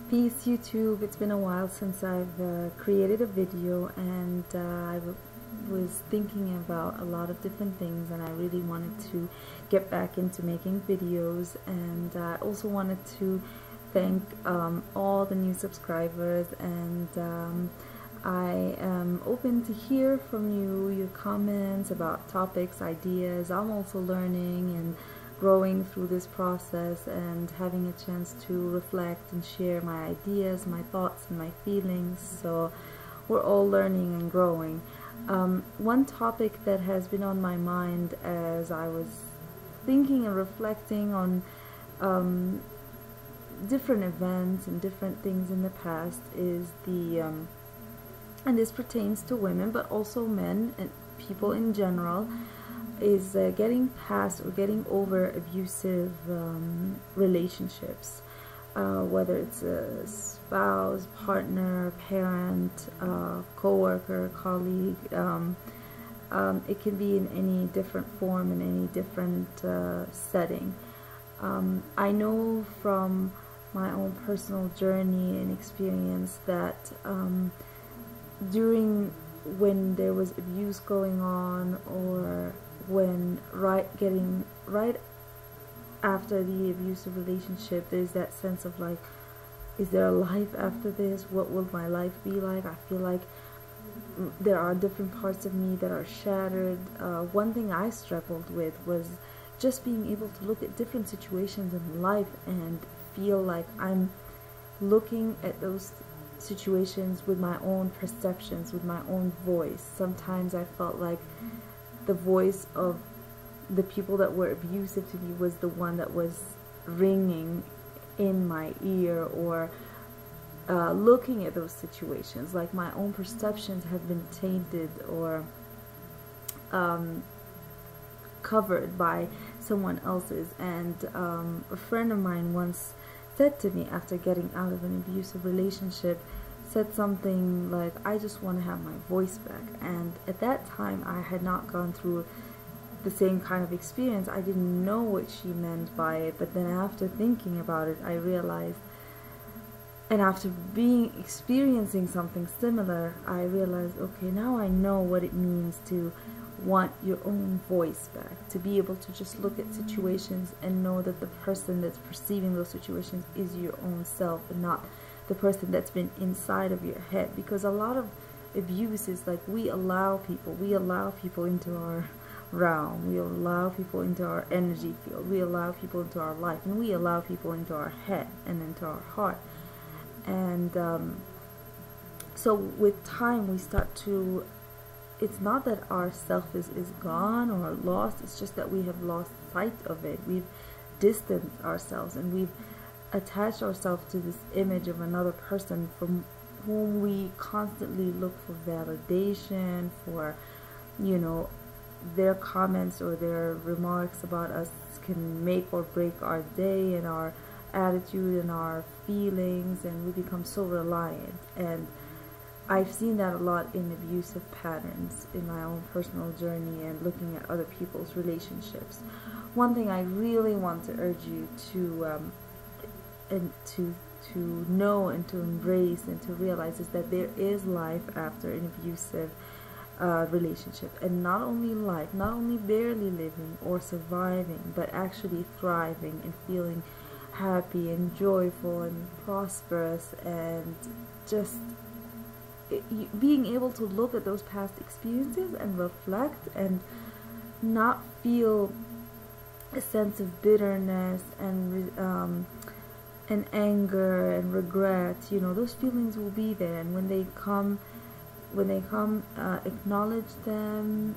Peace YouTube. It's been a while since I've created a video, and was thinking about a lot of different things, and I really wanted to get back into making videos. And I also wanted to thank all the new subscribers, and I am open to hear from you, your comments about topics, ideas. I'm also learning and growing through this process and having a chance to reflect and share my ideas, my thoughts and my feelings. So we're all learning and growing. One topic that has been on my mind as I was thinking and reflecting on different events and different things in the past is and this pertains to women but also men and people in general, is getting past or getting over abusive relationships, whether it's a spouse, partner, parent, co-worker, colleague. It can be in any different form, in any different setting. I know from my own personal journey and experience that when there was abuse going on, or when getting right after the abusive relationship, there's that sense of like, is there a life after this? What will my life be like? I feel like there are different parts of me that are shattered. One thing I struggled with was just being able to look at different situations in life and feel like I'm looking at those situations with my own perceptions, with my own voice. Sometimes I felt like the voice of the people that were abusive to me was the one that was ringing in my ear, or looking at those situations like my own perceptions have been tainted or covered by someone else's. And a friend of mine once said to me, after getting out of an abusive relationship, said something like, I just want to have my voice back. And at that time I had not gone through the same kind of experience. I didn't know what she meant by it, but then after thinking about it, I realized, and after experiencing something similar, I realized, okay, now I know what it means to want your own voice back, to be able to just look at situations and know that the person that's perceiving those situations is your own self and not the person that's been inside of your head. Because a lot of abuse is like, we allow people into our realm, we allow people into our energy field, we allow people into our life, and we allow people into our head and into our heart. And so with time we start to, it's not that our self is gone or lost, it's just that we have lost sight of it. We've distanced ourselves and we've attached ourselves to this image of another person from whom we constantly look for validation, for, you know, their comments or their remarks about us can make or break our day and our attitude and our feelings, and we become so reliant. And I've seen that a lot in abusive patterns in my own personal journey and looking at other people's relationships. One thing I really want to urge you to know and to embrace and to realize is that there is life after an abusive relationship. And not only life, not only barely living or surviving, but actually thriving and feeling happy and joyful and prosperous, and just being able to look at those past experiences and reflect and not feel a sense of bitterness and anger and regret. You know, those feelings will be there, and when they come, acknowledge them,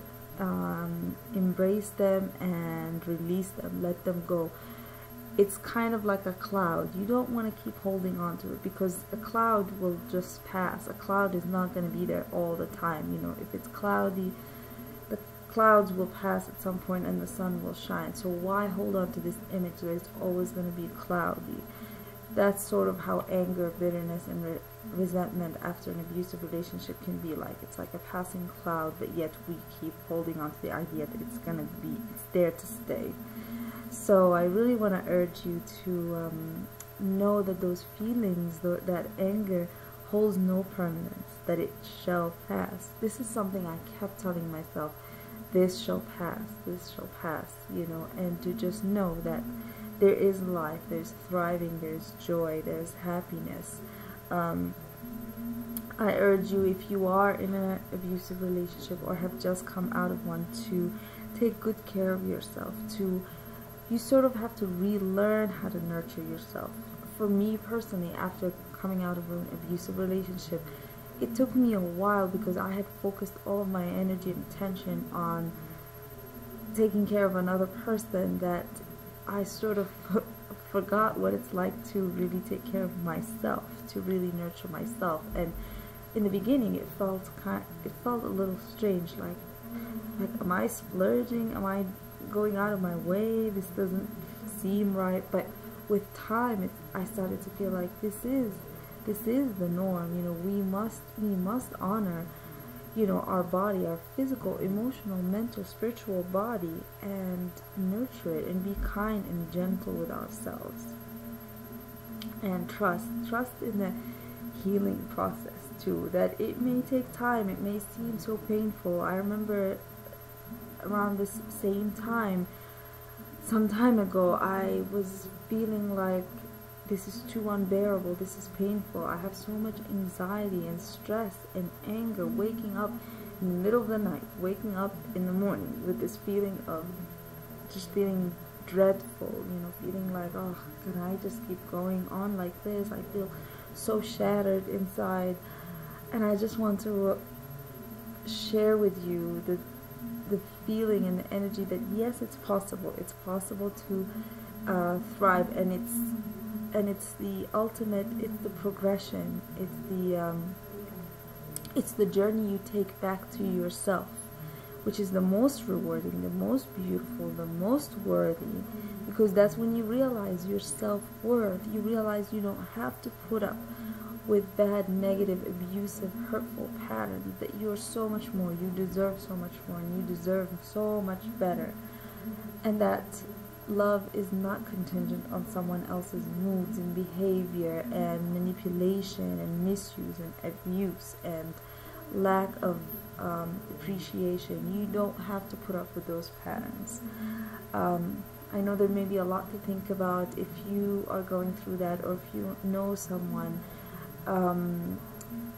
embrace them and release them, let them go. It's kind of like a cloud. You don't want to keep holding on to it, because a cloud will just pass. A cloud is not going to be there all the time. You know, if it's cloudy, the clouds will pass at some point and the sun will shine. So why hold on to this image that it's always going to be cloudy? That's sort of how anger, bitterness, and resentment after an abusive relationship can be like. It's like a passing cloud, but yet we keep holding on to the idea that it's there to stay. So I really want to urge you to know that those feelings, that anger, holds no permanence, that it shall pass. This is something I kept telling myself. This shall pass, this shall pass, you know, and to just know that there is life, there's thriving, there's joy, there's happiness. I urge you, if you are in an abusive relationship or have just come out of one, to take good care of yourself. You sort of have to relearn how to nurture yourself. For me personally, after coming out of an abusive relationship, it took me a while because I had focused all of my energy and attention on taking care of another person, that I sort of forgot what it's like to really take care of myself, to really nurture myself. And in the beginning, it felt a little strange, like am I splurging? Am I going out of my way? This doesn't seem right. But with time, I started to feel like this is the norm. You know, we must honor, you know, our body, our physical, emotional, mental, spiritual body, and nurture it and be kind and gentle with ourselves, and trust in the healing process too, that it may take time, it may seem so painful. I remember around this same time, some time ago, I was feeling like this is too unbearable, this is painful. I have so much anxiety and stress and anger, waking up in the middle of the night, waking up in the morning with this feeling of just feeling dreadful, you know, feeling like, oh, can I just keep going on like this? I feel so shattered inside. And I just want to share with you the feeling and the energy that yes, it's possible to thrive, and it's the ultimate, it's the progression, it's the journey you take back to yourself, which is the most rewarding, the most beautiful, the most worthy, because that's when you realize your self-worth. You realize you don't have to put up with bad, negative, abusive, hurtful patterns, that you're so much more, you deserve so much more, and you deserve so much better, and that love is not contingent on someone else's moods and behavior and manipulation and misuse and abuse and lack of appreciation. You don't have to put up with those patterns. I know there may be a lot to think about if you are going through that, or if you know someone.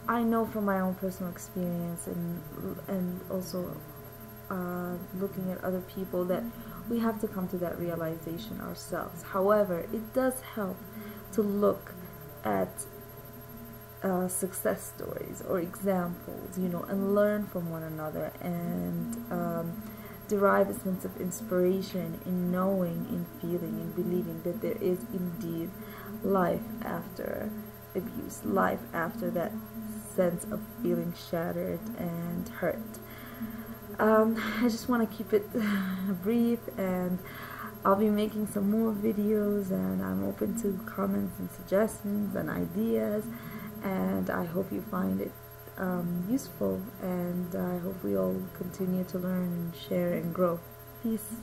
I know from my own personal experience and also looking at other people, that we have to come to that realization ourselves. However, it does help to look at success stories or examples, you know, and learn from one another, and derive a sense of inspiration in knowing, in feeling, in believing that there is indeed life after abuse, life after that sense of feeling shattered and hurt. I just want to keep it brief, and I'll be making some more videos, and I'm open to comments and suggestions and ideas, and I hope you find it useful, and I hope we all continue to learn and share and grow. Peace.